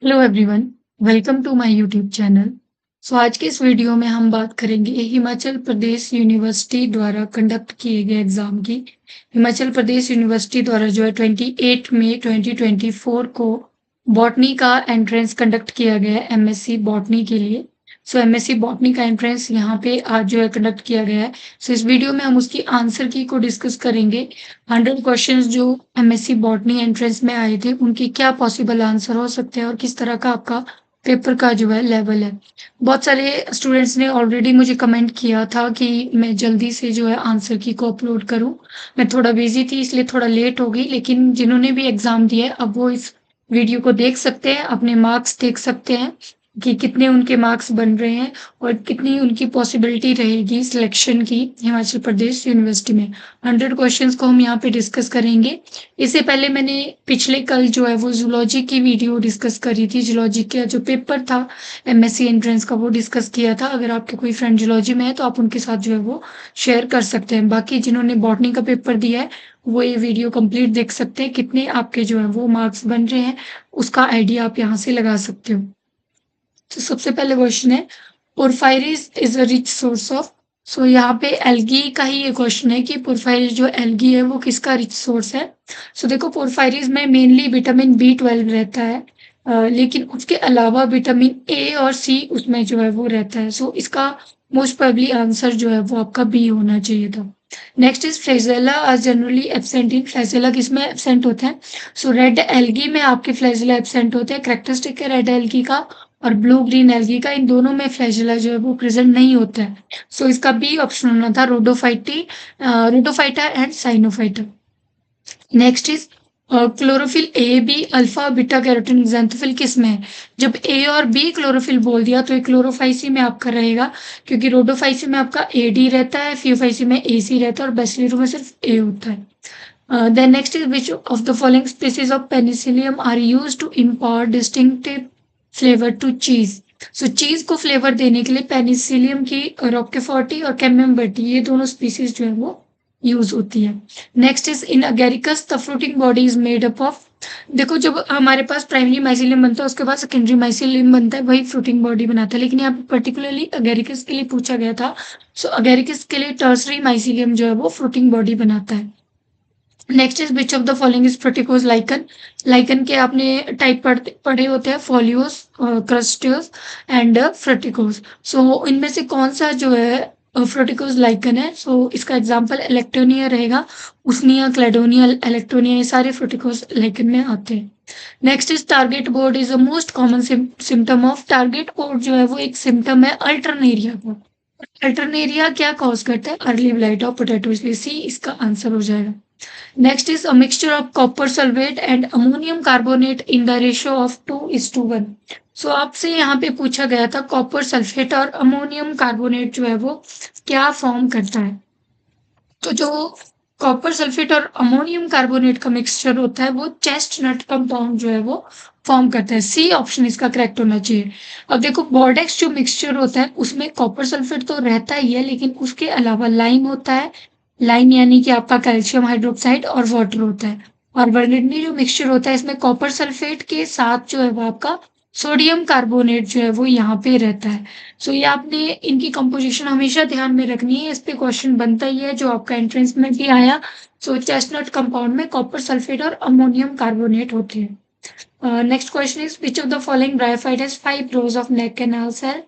Hello everyone, welcome to my YouTube channel. आज के इस वीडियो में हम बात करेंगे हिमाचल प्रदेश यूनिवर्सिटी द्वारा कंडक्ट किए गए एग्जाम की। हिमाचल प्रदेश यूनिवर्सिटी द्वारा जो है 28 मई 2024 को बॉटनी का एंट्रेंस कंडक्ट किया गया है एमएससी बॉटनी के लिए। एमएससी बॉटनी का एंट्रेंस यहाँ पे आज जो है कंडक्ट किया गया है। इस वीडियो में हम उसकी आंसर की को डिस्कस करेंगे। 100 क्वेश्चंस जो एमएससी बॉटनी एंट्रेंस में आए थे उनके क्या पॉसिबल आंसर हो सकते हैं और किस तरह का आपका पेपर का जो है लेवल है। बहुत सारे स्टूडेंट्स ने ऑलरेडी मुझे कमेंट किया था कि मैं जल्दी से जो है आंसर की को अपलोड करूं। मैं थोड़ा बिजी थी इसलिए थोड़ा लेट हो गई, लेकिन जिन्होंने भी एग्जाम दिया है अब वो इस वीडियो को देख सकते हैं, अपने मार्क्स देख सकते हैं कि कितने उनके मार्क्स बन रहे हैं और कितनी उनकी पॉसिबिलिटी रहेगी सिलेक्शन की हिमाचल प्रदेश यूनिवर्सिटी में। 100 क्वेश्चंस को हम यहाँ पे डिस्कस करेंगे। इससे पहले मैंने पिछले कल जो है वो जूलॉजी की वीडियो डिस्कस करी थी। जूलॉजी का जो पेपर था एमएससी एंट्रेंस का वो डिस्कस किया था। अगर आपके कोई फ्रेंड जूलॉजी में है तो आप उनके साथ जो है वो शेयर कर सकते हैं। बाकी जिन्होंने बॉटनी का पेपर दिया है वो ये वीडियो कंप्लीट देख सकते हैं, कितने आपके जो है वो मार्क्स बन रहे हैं उसका आइडिया आप यहाँ से लगा सकते हो। तो सबसे पहले क्वेश्चन है, porphyra is a rich source of. यहाँ पे एल्गी का ही ये क्वेश्चन है कि पोरफायरिस जो एल्गी है वो किसका रिच सोर्स है। देखो, पोरफायरिस में मेनली विटामिन B12 रहता है, लेकिन उसके अलावा विटामिन ए और सी उसमें जो है वो रहता है। इसका मोस्ट प्रोबेबली आंसर जो है वो आपका बी होना चाहिए था। Next is flagella are generally absent in. Flagella किसमें एब्सेंट होता है? रेड एल्गी में आपके फ्लैजेला एब्सेंट होते हैं। कैरेक्टरिस्टिक है रेड एल्गी का और ब्लू ग्रीन एल्गी का, इन दोनों में फ्लैजेला जो है वो प्रेजेंट नहीं होता है। इसका बी ऑप्शन होना था, rhodophyta and cyanophyta. Next is chlorophyll A B alpha beta carotene xanthophyll किस में है? जब ए और बी क्लोरोफिल बोल दिया तो ये क्लोरोफाइसी में आपका रहेगा, क्योंकि रोडोफाइसी में आपका एडी रहता है, फियोफाइसी में एसी रहता है और बेसिलरो में सिर्फ ए होता है। Then next is, which of the following species of penicillium are used to impart distinctive flavor to cheese? चीज को फ्लेवर देने के लिए पेनिसिलियम की रॉकेफोर्टी और कैमेम्बर्टी ये दोनों स्पीसीज जो है वो यूज होती है। Next is, in Agaricus the fruiting body is made up of. देखो, जब हमारे पास प्राइमरी माइसिलियम बनता है उसके बाद सेकेंडरी माइसिलियम बनता है, वही फ्रूटिंग बॉडी बनाता है, लेकिन यहाँ पे पर्टिकुलरली अगेरिकस के लिए पूछा गया था। अगेरिकस के लिए टर्सरी माइसिलियम जो है वो फ्रूटिंग बॉडी बनाता है। Next is, which of the following is fruticose lichen. Lichen के आपने टाइप पढ़े होते हैं, फोलियोस, क्रस्टियोस एंड फ्रूटिकोज। इनमें से कौन सा जो है फ्रूटिकोज लाइकन है? इसका एग्जांपल इलेक्ट्रोनिया रहेगा। उसनिया, क्लेडोनिया, इलेक्ट्रोनिया, ये सारे फ्रूटिकोज लाइकन में आते हैं। Next is, target board is the most common symptom of. Target board जो है वो एक सिम्टम है अल्टरनेरिया का। अल्टरनेरिया क्या कॉज करता है? अर्ली ब्लाइट ऑफ पोटैटो, इसलिए सी इसका आंसर हो जाएगा। Next is a mixture of copper sulfate and ammonium carbonate in the ratio of 2:1। आपसे यहाँ पे पूछा गया था कॉपर सल्फेट और अमोनियम कार्बोनेट जो है वो क्या फॉर्म करता है। जो कॉपर सल्फेट और अमोनियम कार्बोनेट का मिक्सचर होता है वो चेस्टनट कंपाउंड जो है वो फॉर्म करता है। सी ऑप्शन इसका करेक्ट होना चाहिए। अब देखो, बॉर्डेक्स जो मिक्सचर होता है उसमें कॉपर सल्फेट तो रहता ही है, लेकिन उसके अलावा लाइम होता है। लाइम यानी कि आपका कैल्शियम हाइड्रोक्साइड और वाटर होता है। और वर्निटनी जो मिक्सचर होता है इसमें कॉपर सल्फेट के साथ जो है वो आपका सोडियम कार्बोनेट जो है वो यहाँ पे रहता है। ये आपने इनकी कंपोजिशन हमेशा ध्यान में रखनी है, इस पे क्वेश्चन बनता ही है जो आपका एंट्रेंस में भी आया। चेस्टनट कंपाउंड में कॉपर सल्फेट और अमोनियम कार्बोनेट होते हैं। Next question is, which of the following bryophyte has 5 rows of neck canal cell.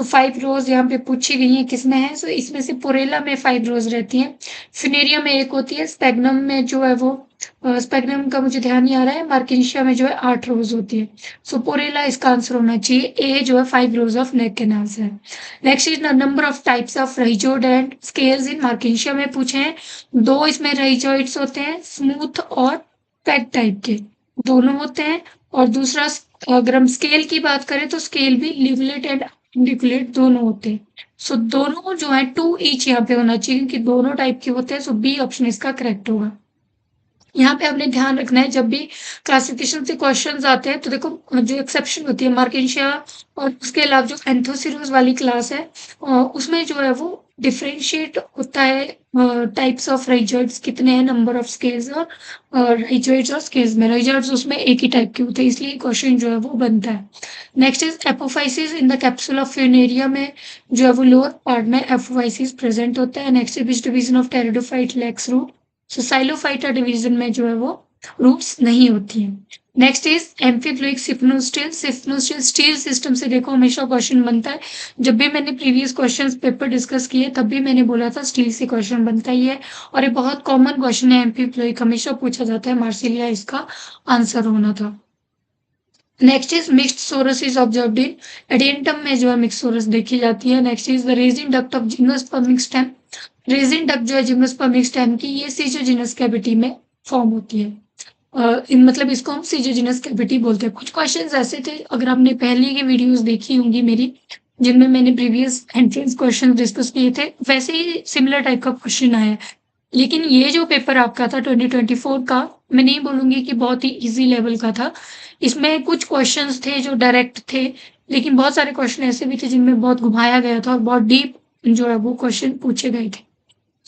5 rows यहाँ पे पूछी गई है, किसमें है? इसमें से पोरेला में 5 रोज रहती हैं, फिनेरिया में एक होती है, स्पेगनम में जो है वो स्पेगनम का मुझे ध्यान नहीं आ रहा है, मार्किंशिया में जो है 8 रोज होती है। पोरेला इसका आंसर होना चाहिए। ए जो है 5 रोज ऑफ नेक कैनाल्स है। Next is, number of types of rhizoid and scales in marchantia में पूछे हैं। 2 इसमें रहिजोइड्स होते हैं, स्मूथ और पैक टाइप के दोनों होते हैं। और दूसरा, अगर हम स्केल की बात करें तो स्केल भी लिवलेट एंड आर्टिकुलेट दोनों होते हैं। दोनों जो है 2 ईच यहाँ पे होना चाहिए क्योंकि दोनों टाइप के होते हैं। बी ऑप्शन इसका करेक्ट होगा। यहाँ पे आपने ध्यान रखना है, जब भी क्लासिफिकेशन से क्वेश्चंस आते हैं तो देखो, जो एक्सेप्शन होती है मार्किंशिया और उसके अलावा जो एंथोसिरोज वाली क्लास है उसमें जो है वो डिफरेंशिएट होता है टाइप्स ऑफ राइजॉइड्स कितने हैं, नंबर ऑफ स्केल्स और राइजॉइड्स और स्केल्स में। राइजॉइड्स उसमें एक ही टाइप के होते हैं, इसलिए क्वेश्चन जो है वो बनता है। Next is apophysis in the capsule of funaria में जो है वो लोअर पार्ट में एपोफाइसिस प्रेजेंट होता है। Next is division of pteridophyte lacks root. So psilophyta division में जो है वो रूट्स नहीं होती हैं। Next is amphiphloic siphonostele. Siphonostele stele system से देखो हमेशा क्वेश्चन बनता है। जब भी मैंने प्रीवियस क्वेश्चंस पेपर डिस्कस किए तब भी मैंने बोला था स्टील से क्वेश्चन बनता ही है, और ये बहुत कॉमन क्वेश्चन है। एम्फीफ्लुइक हमेशा पूछा जाता है, मार्सिलिया इसका आंसर होना था। Next is mixed sorus is observed in adiantum में जो है मिक्स सोरस देखी जाती है। Next is the resin duct of gymnospermic stem. Resin duct जो है जिम्नोस्पर्मिक स्टेम की, ये सीजोजिनस कैविटी में फॉर्म होती है। मतलब इसको हम सीजोजिनस कैविटी बोलते हैं। कुछ क्वेश्चंस ऐसे थे, अगर आपने पहले की वीडियोस देखी होंगी मेरी, जिनमें मैंने प्रीवियस एंट्रेंस क्वेश्चन डिस्कस किए थे, वैसे ही सिमिलर टाइप का क्वेश्चन आया है। लेकिन ये जो पेपर आपका था 2024 का, मैं नहीं बोलूंगी कि बहुत ही इजी लेवल का था। इसमें कुछ क्वेश्चंस थे जो डायरेक्ट थे, लेकिन बहुत सारे क्वेश्चन ऐसे भी थे जिनमें बहुत घुमाया गया था और बहुत डीप जो है वो क्वेश्चन पूछे गए थे।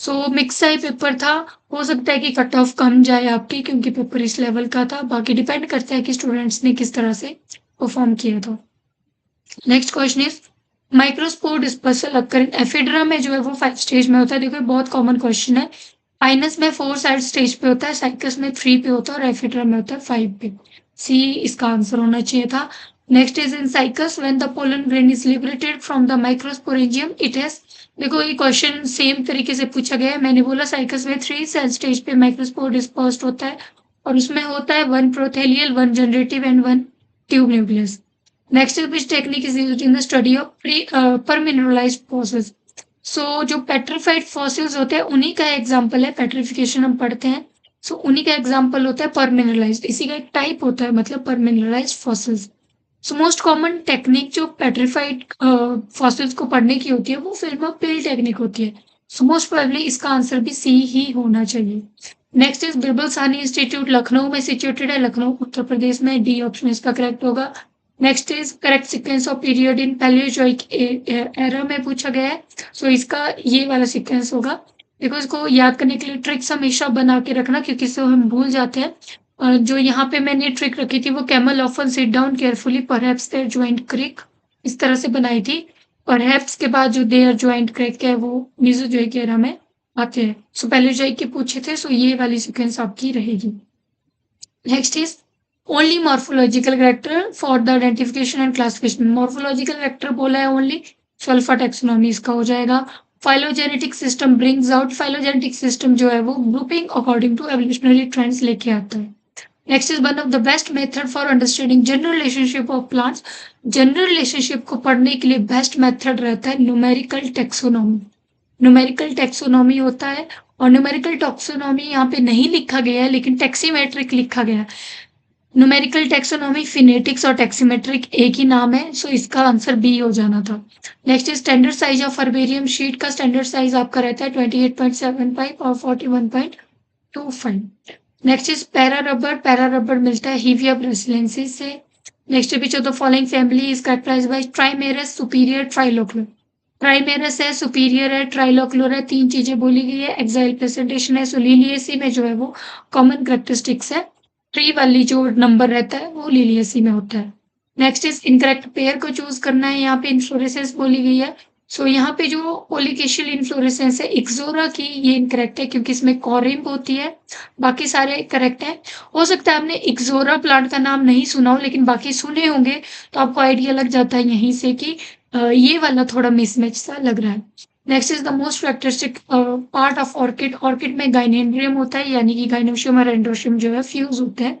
सो मिक्स सा ही पेपर था। हो सकता है कि कट ऑफ कम जाए आपकी, क्योंकि पेपर इस लेवल का था। बाकी डिपेंड करता है कि स्टूडेंट्स ने किस तरह से परफॉर्म किया था। Next question is microspore dispersal occur in ephedra में जो है वो 5 स्टेज में होता है। देखो बहुत कॉमन क्वेश्चन है। पाइनस में 4 साइड स्टेज पे होता है, साइकस में 3 पे होता है और एफिड्रा में होता है 5 पे। सी इसका आंसर होना चाहिए था। Next is in cycas when the pollen grain is liberated from the microsporangium it has. देखो ये क्वेश्चन सेम तरीके से पूछा गया है। मैंने बोला साइकस में 3 सेल स्टेज पे माइक्रोस्पोर डिस्पर्स्ड होता है और उसमें होता है 1 prothallial, 1 generative and 1 tube nucleus. Next is which technique is used in the study of permineralized fossils. So जो पेट्रिफाइड फॉसिल्स होते हैं उन्हीं का एग्जाम्पल है, पेट्रिफिकेशन हम पढ़ते हैं। सो उन्हीं का एग्जाम्पल होता है परमिनरलाइज्ड, इसी का एक टाइप होता है, मतलब permineralized fossils. So most common technique जो पेट्रिफाइड फॉसिल्स को पढ़ने की होती है वो फिल्म पिल टेक्निक होती है। सो मोस्ट प्रोबेबली इसका आंसर भी सी ही होना चाहिए। Next is Birbal Sahni institute Lucknow में सिचुएटेड है, लखनऊ उत्तर प्रदेश में। डी ऑप्शन इसका करेक्ट होगा। Next is correct sequence of period in Palaeozoic era में पूछा गया है। सो इसका ये वाला सीक्वेंस होगा। देखो इसको याद करने के लिए ट्रिक्स हमेशा बना के रखना, क्योंकि इससे हम भूल जाते हैं। जो यहाँ पे मैंने ट्रिक रखी थी वो camel often sit down carefully perhaps their joint crick, इस तरह से बनाई थी। परहैप्स के बाद जो देयर ज्वाइंट क्रिक है वो मीसोजोइक एरा में आते हैं। सो पैलियोजोइक के पूछे थे, सो ये वाली सीक्वेंस आपकी रहेगी। Next is only morphological character for the identification and classification. Morphological character बोला है ओनली, सो अल्फा टैक्सोनॉमी इसका हो जाएगा। Phylogenetic system brings out. Phylogenetic system जो है वो grouping according to evolutionary trends लेके आता है। Next is one of the best method for understanding general relationship of plants. General relationship को पढ़ने के लिए बेस्ट मेथड रहता है न्यूमेरिकल टैक्सोनॉमी। न्यूमेरिकल टैक्सोनॉमी होता है, और न्यूमेरिकल टैक्सोनॉमी यहाँ पे नहीं लिखा गया है लेकिन टैक्सीमेट्रिक लिखा गया है। न्यूमेरिकल टैक्सोनॉमी फिनेटिक्स और टैक्सीमेट्रिक एक ही नाम है, सो इसका आंसर बी हो जाना था। Next is standard size of herbarium sheet का स्टैंडर्ड साइज आपका रहता है 28.75 और 41.25। Next is para rubber. Para rubber मिलता है हीविया ब्रेसिलेंसिस से। Next which of the following family is characterized by trimerous, superior, trilocular. Trimerous है, सुपीरियर है, ट्राइलोक्युलर है, 3 चीजें बोली गई है। एक्साइल प्रेजेंटेशन है। सो लिलियेसी में जो है वो कॉमन कैरेक्टरिस्टिक्स है, 3 वाली जो नंबर रहता है वो लिलियेसी में होता है। नेक्स्ट इज इनकरेक्ट पेयर को चूज करना है। यहाँ पे इन्फ्लोरेसेंस बोली गई है। सो यहाँ पे जो पोलिकेशियल इन्फ्लोरेसेंस है इक्सोरा की, ये इनकरेक्ट है क्योंकि इसमें कॉरिम्ब होती है। बाकी सारे करेक्ट है। हो सकता है आपने इक्सोरा प्लांट का नाम नहीं सुना हो, लेकिन बाकी सुने होंगे तो आपको आइडिया लग जाता है यहीं से कि ये वाला थोड़ा मिसमैच सा लग रहा है। Next is the most characteristic part of orchid. Orchid में गाइनेंड्रियम होता है, यानी कि गाइनोशियम और एंड्रोशियम जो है फ्यूज होते हैं।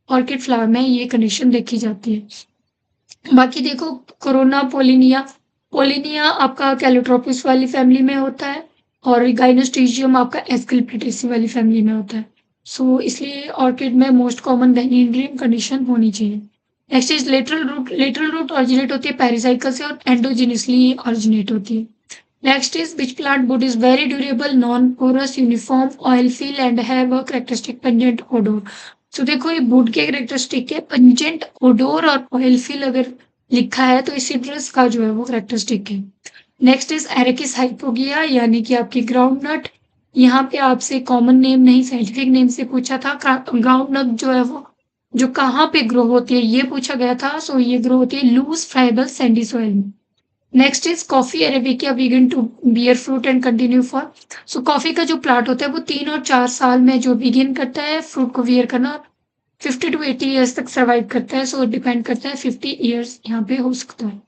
ऑर्किड फ्लावर में ये कंडीशन देखी जाती है। बाकी देखो कोरोना पोलिनिया, पोलिनिया आपका कैलोट्रोपिस वाली फैमिली में होता है, और गाइनोस्टीजियम आपका एस्क्लेपिटेसी वाली फैमिली में होता है। सो इसलिए ऑर्किड में मोस्ट कॉमन गाइनेंड्रियम कंडीशन होनी चाहिए। Next is lateral root. Lateral root originate होती है पेरिसाइकल से और एंडोजिनसली ऑरिजिनेट होती है। Next is which plant wood is very durable, non porous, uniform, oil feel and have a characteristic pungent odour. तो देखो ये वुड के कैरेक्टरिस्टिक है, पंजेंट ओडोर और ऑयल फील अगर लिखा है तो इसी ड्रेस का जो है वो कैरेक्टरिस्टिक है। नेक्स्ट इज एरेकिस हाइपोगिया यानी कि आपकी ग्राउंड नट। यहाँ पे आपसे कॉमन नेम नहीं साइंटिफिक नेम से पूछा था। ग्राउंड नट जो है वो जो कहाँ पे ग्रो होती है ये पूछा गया था। सो ये ग्रो होती है लूज फ्राइबल सैंडी सॉइल में। Next is coffee arabica begin to bear fruit and continue for. So coffee का जो प्लांट होता है वो 3 और 4 साल में जो बिगिन करता है फ्रूट को बियर करना, 50 टू 80 ईयर्स तक सर्वाइव करता है। सो डिपेंड करता है 50 ईयर्स यहाँ पे हो सकता है।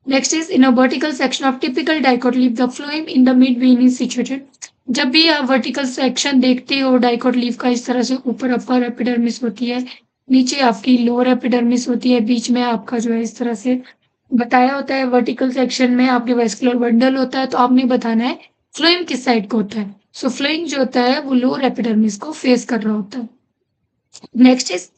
Next is in a vertical section of typical dicot leaf the phloem in the mid when is situated. जब भी आप वर्टिकल सेक्शन देखते हो डाइकोट लीफ का, इस तरह से ऊपर अपर एपिडर्मिस होती है, नीचे आपकी लोअर एपिडर्मिस होती है, बीच में आपका जो है इस तरह से बताया होता है वर्टिकल सेक्शन में आपके वेस्कुलर बंडल होता है। तो आपने बताना है फ्लोएम किस साइड को होता है। सो फ्लोएम जो होता है वो लोअर एपिडर्मिस को फेस कर रहा होता है। Next is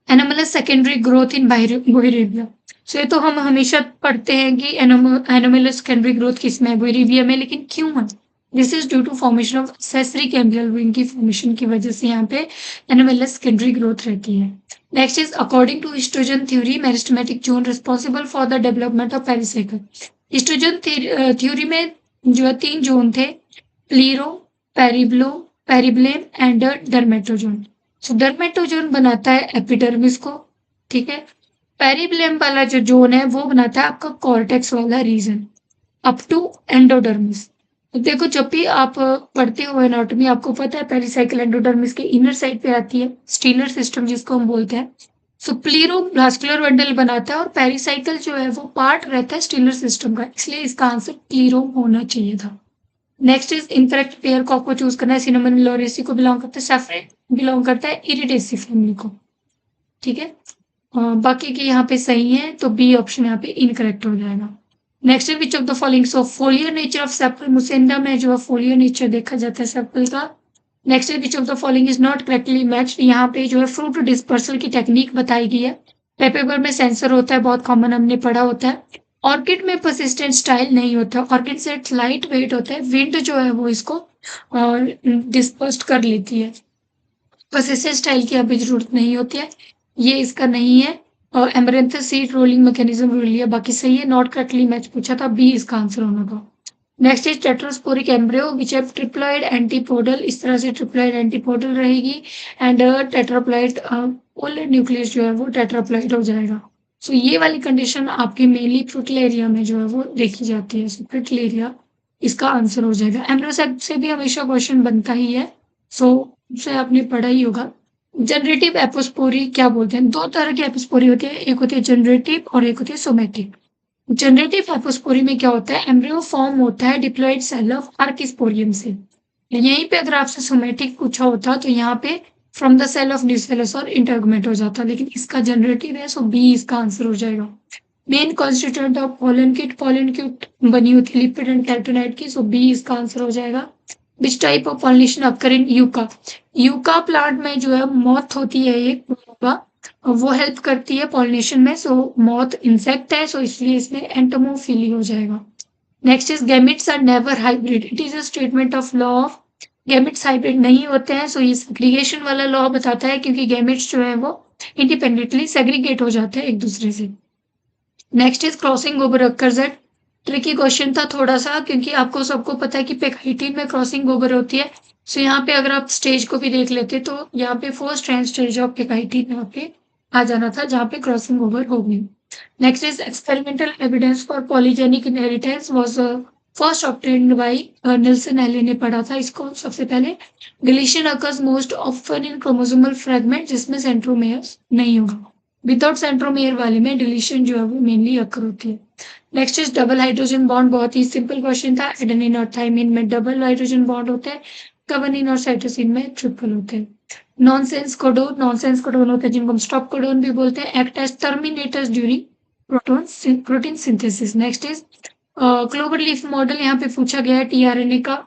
anomalous secondary growth in boerhavia. So ये तो हम हमेशा पढ़ते हैं कि एनोमलस सेकेंडरी ग्रोथ किसमें है, बोहिरेबिया में, लेकिन क्यों है? This is due to formation of accessory cambial ring की फॉर्मेशन की वजह से यहाँ पे एनोमलस सेकेंडरी ग्रोथ रहती है। Next is according to histogen theory meristematic zone responsible for the development of pericycle. Histogen theory में जो है 3 जोन थे, प्लीरो, पेरिब्लो, पेरिब्लेम एंड डर्मेटोजोन। सो डर्मेटोजोन बनाता है एपिडर्मिस को, ठीक है। पेरिब्लेम वाला जो जोन है वो बनाता है आपका कॉर्टेक्स वाला रीजन अप टू एंडोडर्मिस। तो देखो जब भी आप पढ़ते हो एनाटॉमी आपको पता है पेरिसाइकिल एंडोडर्मिस के इनर साइड पे आती है, स्टीलर सिस्टम जिसको हम बोलते हैं। सो प्लीरो वास्कुलर बंडल बनाता है और पेरिसाइकिल जो है वो पार्ट रहता है स्टीलर सिस्टम का, इसलिए इसका आंसर प्लीरो होना चाहिए था। नेक्स्ट इज इनकरेक्ट पेयर को आपको चूज करना है। सिनेमन लोरेसी को बिलोंग करता है, सैफरन बिलोंग करता है इरिडेसी फैमिली को, ठीक है। बाकी के यहाँ पे सही है तो बी ऑप्शन यहाँ पे इनकरेक्ट हो जाएगा। नेक्स्ट है which of the following. So foliar nature of sepal mussaenda में जो है फोलियर नेचर देखा जाता है सेपल का। नेक्स्ट है which of the following is not correctly matched. यहाँ पे जो है फ्रूट डिस्पर्सल की टेक्निक बताई गई है। पेपर में सेंसर होता है, बहुत कॉमन हमने पढ़ा होता है। ऑर्किड में परसिस्टेंट स्टाइल नहीं होता, ऑर्किड से लाइट वेट होता है, विंड जो है वो इसको डिस्पर्स कर लेती है। परसिस्टेंट स्टाइल की अभी जरूरत नहीं होती है, ये इसका नहीं है। और amaranthus seed rolling mechanism roll लिया, बाकी सही है। नॉट करेक्टली मैच पूछा था, बी इसका आंसर होना था। Next is tetrasporic embryo which have triploid antipodal, इस तरह से ट्रिप्लॉइड एंटीपोडल रहेगी एंड टेट्राप्लॉइड पोलर न्यूक्लियस जो है वो टेट्राप्लॉइड हो जाएगा। सो ये वाली कंडीशन आपकी मेनली फ्रूटिलेरिया में जो है वो देखी जाती है। सो फ्रूटिलेरिया इसका आंसर हो जाएगा। एम्ब्रोसेक्ट से भी हमेशा क्वेश्चन बनता ही है, सो उसे आपने पढ़ा ही होगा। जनरेटिव एपोस्पोरी क्या बोलते हैं? 2 तरह की एपोस्पोरी होती है, एक होती है जनरेटिव और एक होती है सोमेटिक। जनरेटिव एपोस्पोरी में क्या होता है, एम्ब्रियो फॉर्म होता है डिप्लॉइड सेल ऑफ आर्किस्पोरियम से। यहीं पे अगर आपसे सोमेटिक पूछा होता तो यहाँ पे from the cell of nucellus और इंटरगमेंट हो जाता, लेकिन इसका जनरेटिव है, सो बी इसका आंसर हो जाएगा। Main constituent of pollen kit बनी होती है लिपिड एंड कैरोटीनॉइड की, सो बी इसका आंसर हो जाएगा। Which type of pollination occur in yucca. Yucca plant में जो है मॉथ होती है एक, वो हेल्प करती है पॉलिनेशन में। सो मॉथ इंसेक्ट है, सो इसलिए इसमें एंटोमोफिली हो जाएगा। Next is gametes are never hybrid, it is a statement of law of gametes hybrid नहीं होते हैं। सो ये सेग्रीगेशन वाला लॉ बताता है, क्योंकि गैमिट्स जो है वो इंडिपेंडेंटली सेग्रीगेट हो जाते हैं एक दूसरे से। Next is crossing over occurs at. Tricky question था थोड़ा सा, क्योंकि आपको सबको पता है कि पेकाइटिन में क्रॉसिंग ओवर होती है। सो यहाँ पे अगर आप स्टेज को भी देख लेते तो यहाँ पे फर्स्ट ट्रांस स्टेज ऑफ पेकाइटिन यहाँ पे आ जाना था, जहाँ पे क्रॉसिंग ओवर हो गई। Next is experimental evidence for polygenic inheritance was first obtained by Nilsson Ehle ने पढ़ा था इसको सबसे पहले। Deletion occurs most often in chromosomal fragment जिसमें सेंट्रोमेयर्स नहीं होगा। विदाउट सेंट्रोमेयर वाले में डिलीशन जो है वो मेनली अकर होती है। Next is double hydrogen bond, बहुत ही सिंपल क्वेश्चन था। एडेनिन और थाइमिन में डबल हाइड्रोजन बॉन्ड होते हैं, कवनिन और साइटोसिन में ट्रिपल होते हैं। नॉनसेंस कोडोन होते हैं जिनको हम स्टॉप कोडोन भी बोलते हैं, act as terminators during protein synthesis. Next is clover leaf model, यहाँ पे पूछा गया है टीआरएनए का,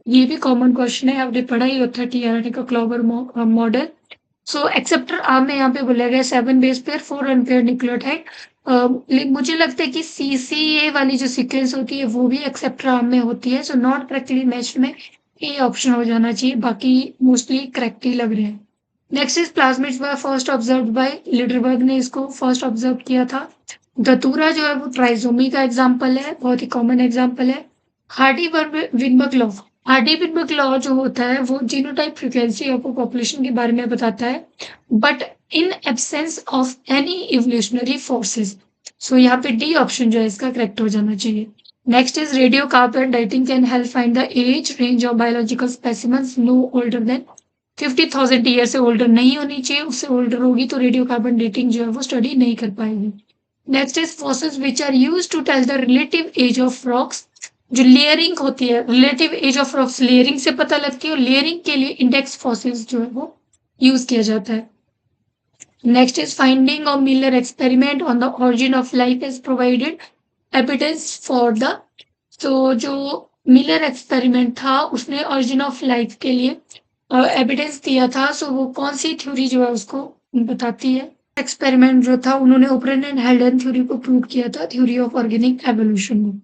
ये भी कॉमन क्वेश्चन है, आपने पढ़ा ही होता है टीआरएनए का क्लोवर मॉडल। सो एक्सेप्टर आर्म में यहाँ पे बोला गया 7 बेस पेयर 4 अनपेयर न्यूक्लियोटाइड। मुझे लगता है कि सीसीए वाली जो सीक्वेंस होती है वो भी एक्सेप्टर आर्म में होती है। सो नॉट करेक्टली मैच्ड में ए ऑप्शन हो जाना चाहिए, बाकी मोस्टली करेक्ट ही लग रहे हैं। Next is plasmids were first observe by Lederberg ने इसको फर्स्ट ऑब्जर्व किया था। धतूरा जो है वो ट्राइजोमी का एग्जाम्पल है, बहुत ही कॉमन एग्जाम्पल है। Hardy-Weinberg law. हार्डी-विनबर्ग लॉ जो होता है वो जीनोटाइप फ्रीक्वेंसी ऑफ पॉपुलेशन के बारे में बताता है, but in absence of any evolutionary forces. So यहाँ पे डी ऑप्शन जो है इसका करेक्ट हो जाना चाहिए। Next is radio carbon dating can help find the age range of biological specimens no older than 50,000 year से ओल्डर नहीं होनी चाहिए, उससे ओल्डर होगी तो रेडियो कार्बन डेटिंग जो है वो स्टडी नहीं कर पाएगी। Next is fossils which are use to tell the relative age of rocks. जो लेयरिंग होती है, relative age of rocks layering से पता लगती है, और लेयरिंग के लिए इंडेक्स फॉसिल्स जो है वो यूज किया जाता है। Next is finding of Miller experiment on the origin of life is provided evidence for the. तो जो मिलर एक्सपेरिमेंट था उसने ऑरिजिन ऑफ लाइफ के लिए एविडेंस दिया था। सो वो कौन सी थ्योरी जो है उसको बताती है। एक्सपेरिमेंट जो था उन्होंने ओपरेन एंड हेल्डन थ्योरी को प्रूव किया था, थ्योरी ऑफ ऑर्गेनिक एवोल्यूशन में।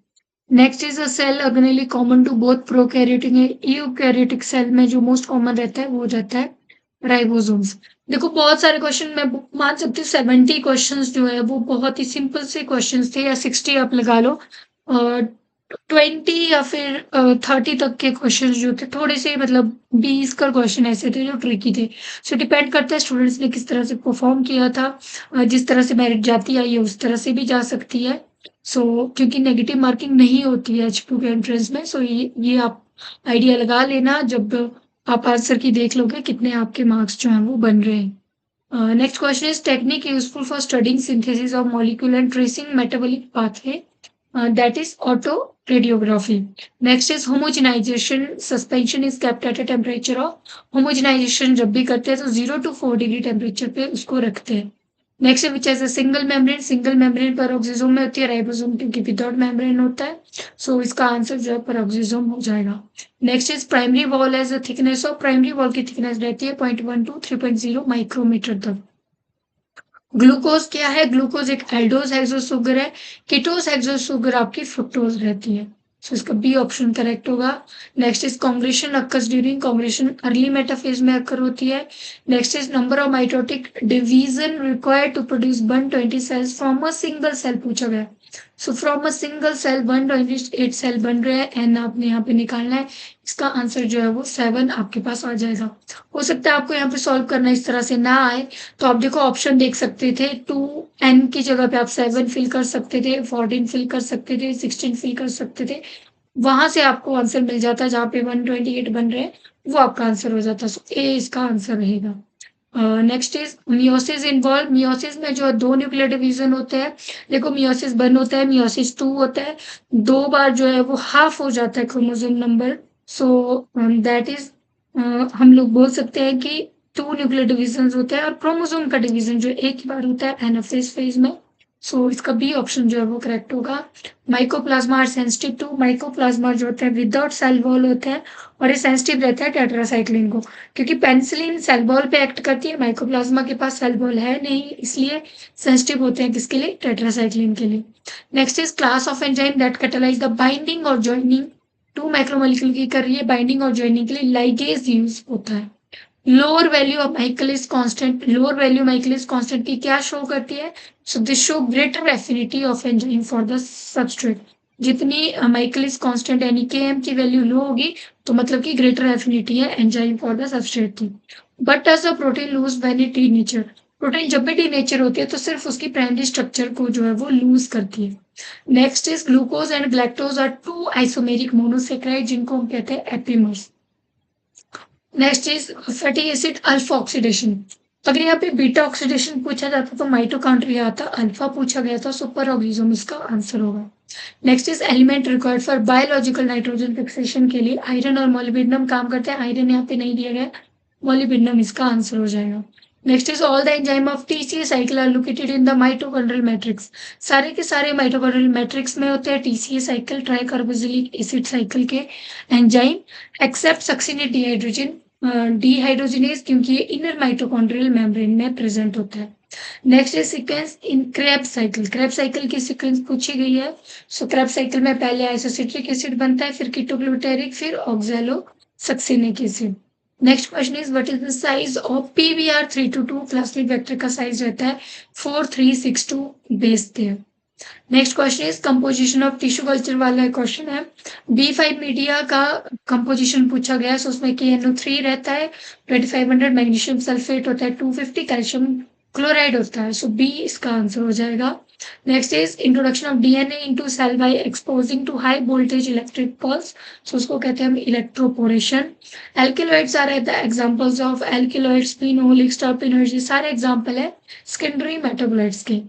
Next is a cell organelle common to both prokaryotic and eukaryotic cell में जो मोस्ट कॉमन रहता है वो रहता है राइबोसोम्स। देखो बहुत सारे क्वेश्चन मैं मान सकती हूँ 70 क्वेश्चंस जो है वो बहुत ही सिंपल से क्वेश्चंस थे, या 60 आप लगा लो, 20 या फिर 30 तक के क्वेश्चन जो थे थोड़े से, मतलब 20 का क्वेश्चन ऐसे थे जो ट्रिकी थे। सो डिपेंड करता है स्टूडेंट्स ने किस तरह से परफॉर्म किया था। जिस तरह से मेरिट जाती आई है उस तरह से भी जा सकती है। सो क्योंकि नेगेटिव मार्किंग नहीं होती है एचपीयू के एंट्रेंस में, सो ये आप आइडिया लगा लेना जब आप आंसर की देख लोगे कितने आपके मार्क्स जो हैं वो बन रहे हैं। Next question is technique useful for studying synthesis of molecule and tracing metabolic pathway, that is autoradiography. Next is homogenization. Suspension is kept at a temperature of homogenization जब भी करते हैं तो 0 to 4 डिग्री टेम्परेचर पे उसको रखते हैं। Next which has single membrane. Single membrane peroxisome में होती है, राइबोसोम क्योंकि विदाउट मेम्ब्रेन होता है। सो इसका आंसर जो है पेरोक्सिसोम हो जाएगा। Next is primary wall has thickness of primary wall की थिकनेस रहती है 0.1 to 3.0 माइक्रोमीटर तक। ग्लूकोज क्या है? ग्लूकोज एक एल्डोज हेक्सोज शुगर है। कीटोज हेक्सोज शुगर आपकी फ्रुक्टोज रहती है। सो इसका बी ऑप्शन करेक्ट होगा। Next is congression occurs during congression early metaphase में अक्कर होती है। Next is number of mitotic division required to produce 120 cells from a single cell पूछा गया। So from a single cell 128 cell बन रहे हैं, and आपने यहाँ पे निकालना है। इसका आंसर जो है वो 7 आपके पास आ जाएगा। हो सकता है आपको यहाँ पे सॉल्व करना इस तरह से ना आए, तो आप देखो ऑप्शन देख सकते थे, 2n की जगह पे आप 7 फिल कर सकते थे, 14 फिल कर सकते थे, 16 फिल कर सकते थे। वहां से आपको आंसर मिल जाता जहाँ पे 128 बन रहे हैं, वो आपका आंसर हो जाता। सो ए इसका आंसर रहेगा। Next is meiosis involve. Meiosis में जो 2 न्यूक्लियर डिवीजन होते हैं। देखो मियोसिस 1 होता है, मियोसिस 2 होता है। 2 बार जो है वो हाफ हो जाता है chromosome number. So that is हम लोग बोल सकते हैं कि 2 न्यूक्लियर डिवीजन होते हैं, और क्रोमोसोम का डिवीजन जो एक ही बार होता है एनाफेज फेज में। सो इसका बी ऑप्शन जो है वो करेक्ट होगा। Mycoplasma are sensitive to. Mycoplasma जो होता है विदाउट सेल वॉल होता है, और ये सेंसिटिव रहता है टेट्रासाइक्लिन को, क्योंकि पेनिसिलिन सेल वॉल पे एक्ट करती है, माइकोप्लाज्मा के पास सेल वॉल है नहीं, इसलिए सेंसिटिव होते हैं किसके लिए? टेट्रासाइक्लिन के लिए। Next is class of enzyme that catalyse the binding और जॉइनिंग टू मैक्रोमोलिक्यूल की कर रही है। बाइंडिंग और जॉइनिंग के लिए लाइगेज यूज होता है। Lower value of Michaelis constant. Lower value Michaelis constant की क्या शो करती है? So this show greater affinity of enzyme for the substrate. जितनी माइकलिस कांस्टेंट यानी Km की वैल्यू लो होगी तो मतलब कि ग्रेटर एफिनिटी है एंजाइम फॉर द सबस्ट्रेट की। But does a protein lose when it denature. Protein जब भी डीनेचर होती है तो सिर्फ उसकी प्राइमरी स्ट्रक्चर को जो है वो लूज करती है। Next is glucose and galactose are 2 isomeric monosaccharide जिनको हम कहते हैं epimers. Next is fatty acid alpha oxidation. अगर यहाँ पे बीटा ऑक्सीडेशन पूछा जाता तो माइटोकॉन्ड्रिया आता, अल्फा पूछा गया था सुपर ऑर्गेनिज्म इसका आंसर होगा। Next is element required for biological nitrogen fixation के लिए आयरन और मोलिब्डेनम काम करते हैं। आयरन यहाँ पे नहीं दिया गया, मोलिब्डेनम इसका आंसर हो जाएगा। Next is all the enzyme of TCA cycle are located in the mitochondrial matrix. सारे के सारे माइटोकॉन्ड्रियल मैट्रिक्स में होते हैं TCA cycle, tricarboxylic acid cycle के enzyme, except succinate dehydrogen dehydrogenase, क्योंकि ये इनर माइटोकॉन्ड्रियल मेम्ब्रेन में प्रेजेंट होता है। Next is sequence in Krebs cycle. Krebs cycle की सीक्वेंस पूछी गई है। सो क्रेब्स साइकिल में पहले आइसोसिट्रिक एसिड बनता है, फिर कीटोग्लूटेरिक, फिर oxalo succinic acid. Next question is what is the size of PBr322। Plasmid vector का साइज रहता है 4362 base pair. Next question is composition of tissue culture वाला क्वेश्चन है। B5 मीडिया का कंपोजिशन पूछा गया है। सो उसमें KNO3 रहता है 2500, मैग्नीशियम सल्फेट होता है 250, कैल्शियम क्लोराइड होता है। सो बी इसका आंसर हो जाएगा। Next is introduction of DNA into cell by exposing to high voltage electric pulse. So उसको कहते हैं हम electroporation. Alkaloids are the examples of alkaloids, phenolics, terpenoids, ये सारे एग्जांपल है सेकेंडरी मेटाबोलाइट्स के।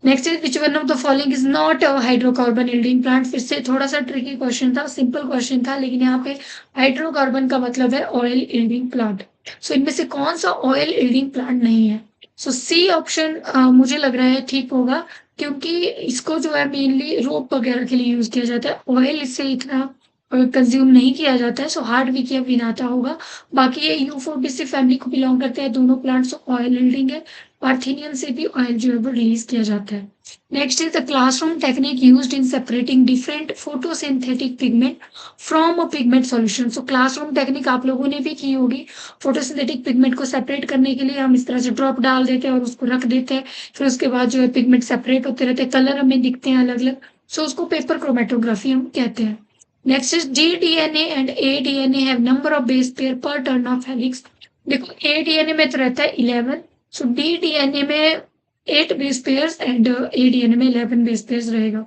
Next is which one of the following is not a hydrocarbon yielding plant. फिर से थोड़ा सा ट्रिकी क्वेश्चन था, सिंपल क्वेश्चन था, लेकिन यहाँ पे हाइड्रोकार्बन का मतलब है ऑयल यील्डिंग प्लांट। सो इनमें से कौन सा ऑयल यील्डिंग प्लांट नहीं है? सो सी ऑप्शन मुझे लग रहा है ठीक होगा, क्योंकि इसको जो है मेनली रोप वगैरह के लिए यूज किया जाता है। ऑयल इससे इतना कंज्यूम नहीं किया जाता है। सो हार्ड वीक विनाता होगा। बाकी ये यूफोर्बिसी फैमिली को बिलोंग करते हैं दोनों प्लांट्स। ऑयल यील्डिंग है। पार्थेनियम से भी ऑयल जो है वो रिलीज किया जाता है। Next is the classroom technique used in separating different photosynthetic pigment from a pigment solution. So classroom technique आप लोगों ने भी की होगी। फोटोसिंथेटिक पिगमेंट को सेपरेट करने के लिए हम इस तरह से ड्रॉप डाल देते हैं और उसको रख देते हैं। फिर उसके बाद जो है पिगमेंट सेपरेट होते रहते हैं, कलर हमें दिखते हैं अलग अलग। सो उसको पेपर क्रोमेटोग्राफी हम कहते हैं। नेक्स्ट इज डी-DNA and A-DNA have number of base pair per turn of helix. देखो A-DNA में तो रहता है 11। सो D-DNA में 8 बेस पेयर्स एंड A-DNA में 11 बेस पेयर्स रहेगा।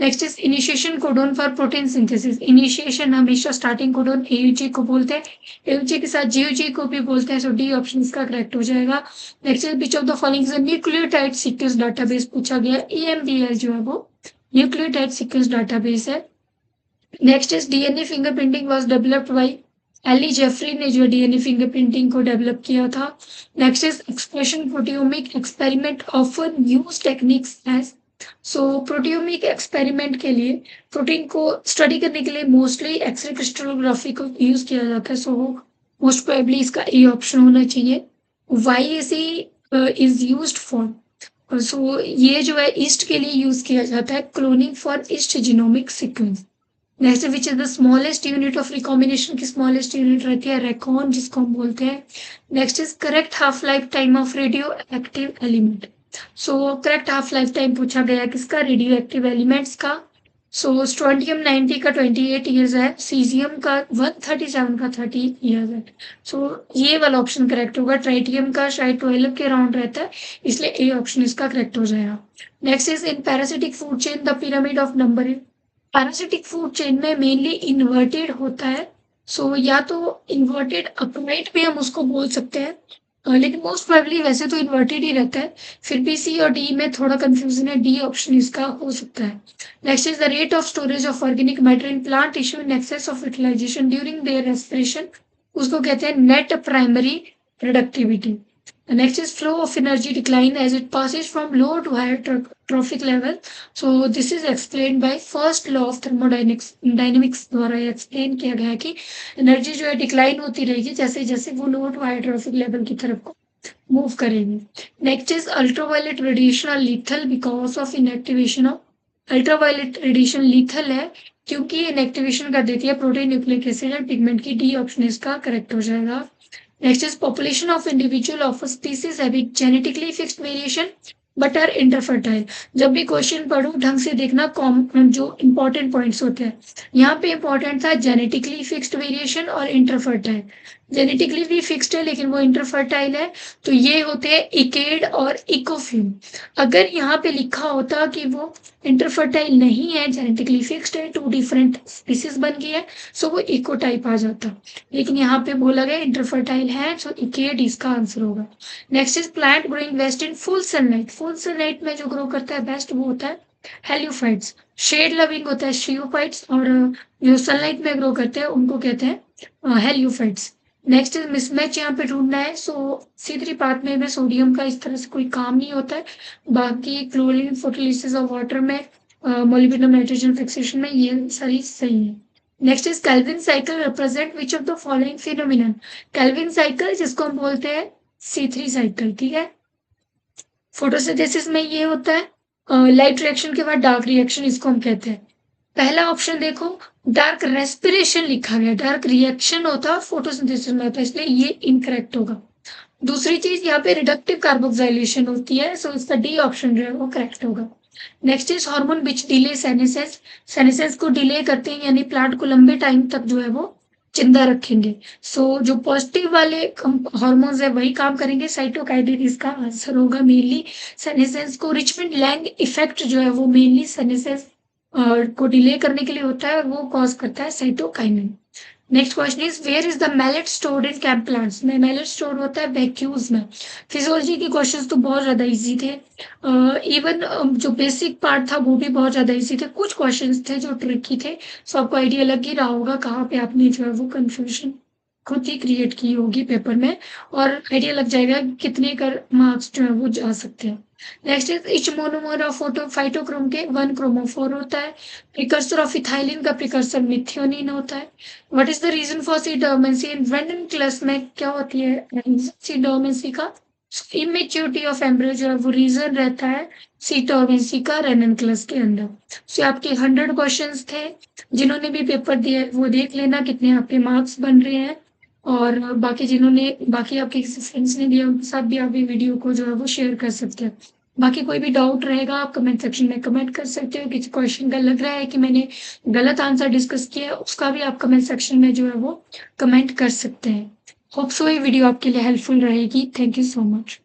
Next is initiation codon for protein synthesis. Initiation हमेशा स्टार्टिंग कोडोन AUG को बोलते हैं। AUG के साथ GUG को भी बोलते हैं। सो डी ऑप्शन इसका करेक्ट हो जाएगा। Next is which of the following is nucleotide sequence database पूछा गया। EMBL जो है वो न्यूक्लियोटाइड सीक्वेंस डाटाबेस है। Next is DNA fingerprinting was developed by Eli Jeffrey ने जो DNA फिंगरप्रिंटिंग को डेवलप किया था। Next is expression proteomic experiment often use techniques as. So proteomic experiment के लिए प्रोटीन को स्टडी करने के लिए मोस्टली एक्सरे क्रिस्टलोग्राफी को यूज किया जाता है। सो मोस्ट प्रोबेबली इसका ए ऑप्शन होना चाहिए। YAC is used for. So ये जो है ईस्ट के लिए यूज किया जाता है, cloning for east genomic sequence. Next which is the smallest unit of recombination की स्मॉलेस्ट यूनिट रहती है रेकॉन, जिसको हम बोलते हैं। Next is correct half life time of radio active element. So correct half life time पूछा गया किसका? रेडियो एक्टिव एलिमेंट्स का। सो स्ट्रोंटियम 90 का 28 ईयर्स है, सीजियम का 137 का 30 ईयर्स है। सो ये वाला ऑप्शन करेक्ट होगा। ट्राइटियम का शायद 12 के अराउंड रहता है, इसलिए ए ऑप्शन इसका करेक्ट हो जाएगा। Next is in parasitic food chain the pyramid of number. Parasitic food chain में मेनली इन्वर्टेड होता है। सो या तो इन्वर्टेड अपराइट भी हम उसको बोल सकते हैं, लेकिन मोस्ट प्रोबेबली वैसे तो इन्वर्टेड ही रहता है। फिर भी सी और डी में थोड़ा कंफ्यूजन है, डी ऑप्शन इसका हो सकता है। Next is the rate of storage of organic matter in plant tissue in excess of utilisation during their respiration. उसको कहते हैं net primary productivity. Next is flow of energy decline as it passes from low to higher trophic level. So this is explained by first law of thermodynamics द्वारा explain किया गया है कि energy जो है डिक्लाइन होती रहेगी जैसे जैसे वो low to higher trophic level की तरफ को मूव करेंगे। Next is ultraviolet radiation are lethal because of inactivation of. Ultraviolet radiation lethal है क्योंकि इनएक्टिवेशन कर देती है protein, nucleic acid and pigment की। डी ऑप्शन इसका करेक्ट हो जाएगा। Next is population of individual of a species having genetically fixed variation but are interfertile। जब भी क्वेश्चन पढ़ो ढंग से देखना, जो इंपॉर्टेंट पॉइंट्स होते हैं यहाँ पे इंपॉर्टेंट था जेनेटिकली फिक्स्ड वेरिएशन और इंटरफर्टाइल। जेनेटिकली भी फिक्स्ड है लेकिन वो इंटरफर्टाइल है, तो ये होते हैं इकेड और इकोफ्यूम। अगर यहाँ पे लिखा होता कि वो इंटरफर्टाइल नहीं है, जेनेटिकली फिक्स्ड है, टू डिफरेंट स्पीसीज बन गई है, सो वो इको टाइप आ जाता। लेकिन यहाँ पे बोला गया इंटरफर्टाइल है, सो इकेड इसका आंसर होगा। Next is plant growing best in full sunlight. Full sunlight में जो ग्रो करता है बेस्ट वो होता है हेलियोफाइट्स। शेड लविंग होता है शियोफाइट्स, और जो सनलाइट में ग्रो करते हैं उनको कहते हैं हेलियोफाइट्स। नेक्स्ट इज मिसमैच यहाँ पे ढूंढना है। सो C3 पाथवे में सोडियम का इस तरह से कोई काम नहीं होता है। बाकी क्लोरीन फोटोलिसिस ऑफ वाटर में, मोलिब्डेनम नाइट्रोजन फिक्सेशन में ये सारी सही है। Next is Calvin cycle represent which of the following phenomenon. Calvin cycle जिसको हम बोलते हैं C3 साइकिल, ठीक है। फोटोसिंथेसिस में ये होता है लाइट रिएक्शन के बाद डार्क रिएक्शन, इसको हम कहते हैं। पहला ऑप्शन देखो, डार्क रेस्पिरेशन लिखा गया, डार्क रिएक्शन होता है फोटोसिंथेसिस में होता है, इसलिए ये इनकरेक्ट होगा। दूसरी चीज यहाँ पे रिडक्टिव कार्बोक्सिलेशन होती है, सो इसका डी ऑप्शन जो है वो करेक्ट होगा। Next is hormone which delay senescence, senescence को डिले करते हैं यानी प्लांट को लंबे टाइम तक जो है वो जिंदा रखेंगे। जो पॉजिटिव वाले हार्मोन्स है वही काम करेंगे, साइटोकाइनिन इसका आंसर होगा मेनली। सेनेसेंस को रिचमेंट लैंग इफेक्ट जो है वो मेनली सेनेसेंस को डिले करने के लिए होता है और वो कॉज करता है cytokinin. Next question is where is the malate stored in camp plants, में मैलेट स्टोर होता है वैक्यूल्स में। फिजियोलॉजी के क्वेश्चंस तो बहुत ज्यादा इजी थे, इवन जो बेसिक पार्ट था वो भी बहुत ज्यादा इजी थे, कुछ क्वेश्चंस थे जो ट्रिकी थे। सो आपको आइडिया लग ही रहा होगा कहाँ पे आपने जो है वो कंफ्यूजन खुद ही क्रिएट की होगी पेपर में, और आइडिया लग जाएगा कि कितने कर मार्क्स जो है वो जा सकते हैं। Next is each monomer of phytochrome के वन क्रोमोफोर होता है। प्रिकर्सर ऑफ इथाइलिन का प्रिकर्सर मिथियोनिन होता है। What is the reason for seed dormancy in रेनन में क्या होती है सी डोमेंसी का, इमेच्योरिटी ऑफ एम्ब्रियो जो है वो रीजन रहता है सी डोमेंसी का रेनन के अंदर। सो आपके 100 क्वेश्चंस थे, जिन्होंने भी पेपर दिए वो देख लेना कितने आपके मार्क्स बन रहे हैं, और बाकी आपके किसी फ्रेंड्स ने दिया उनके साथ भी आप ये वीडियो को जो है वो शेयर कर सकते हैं। बाकी कोई भी डाउट रहेगा आप कमेंट सेक्शन में कमेंट कर सकते हो, किसी क्वेश्चन का लग रहा है कि मैंने गलत आंसर डिस्कस किया है उसका भी आप कमेंट सेक्शन में जो है वो कमेंट कर सकते हैं। होप सो ये वीडियो आपके लिए हेल्पफुल रहेगी। Thank you so much.